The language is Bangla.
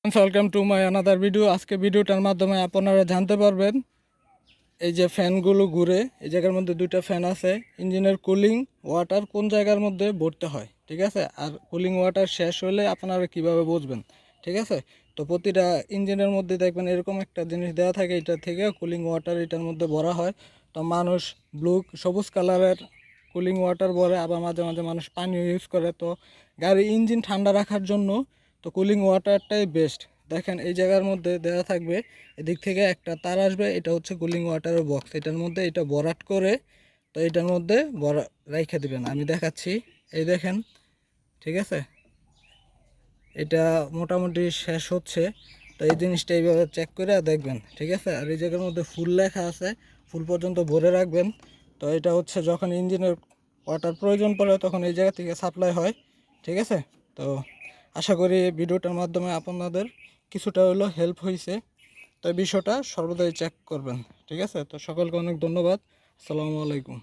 Welcome to my another video. আজকে ভিডিওটার মাধ্যমে আপনারা জানতে পারবেন এই যে ফ্যানগুলো ঘুরে, এই জায়গার মধ্যে দুইটা ফ্যান আছে। ইঞ্জিনের কুলিং ওয়াটার কোন জায়গার মধ্যে ভরতে হয়, ঠিক আছে? আর কুলিং ওয়াটার শেষ হলে আপনারা কিভাবে বুঝবেন, ঠিক আছে? তো প্রতিটা ইঞ্জিনের মধ্যে দেখবেন এরকম একটা জিনিস দেওয়া থাকে, এটা থেকে কুলিং ওয়াটার এটার মধ্যে ভরা হয়। তো মানুষ সবুজ কালারের কুলিং ওয়াটার ভরে, আবার মাঝে মাঝে মানুষ পানিও ইউজ করে। তো গাড়ির ইঞ্জিন ঠান্ডা রাখার জন্য তো কুলিং ওয়াটারটাই বেস্ট। দেখেন এই জায়গার মধ্যে দেওয়া থাকবে, এদিক থেকে একটা তার আসবে, এটা হচ্ছে কুলিং ওয়াটারের বক্স। এটার মধ্যে এটা ভরাট করে তো এটার মধ্যে রাইখে দিবেন। আমি দেখাচ্ছি, এই দেখেন, ঠিক আছে? এটা মোটামুটি শেষ হচ্ছে। তো এই জিনিসটা এইভাবে চেক করে দেখবেন, ঠিক আছে? আর এই জায়গার মধ্যে ফুল লেখা আছে, ফুল পর্যন্ত ভরে রাখবেন। তো এটা হচ্ছে যখন ইঞ্জিনের ওয়াটার প্রয়োজন পড়ে তখন এই জায়গা থেকে সাপ্লাই হয়, ঠিক আছে? তো আশা করি এই ভিডিওটার মাধ্যমে আপনাদের কিছুটা হলেও হেল্প হয়েছে। তো এই বিষয়টা সর্বদাই চেক করবেন, ঠিক আছে? তো সকলকে অনেক ধন্যবাদ। আসসালামু আলাইকুম।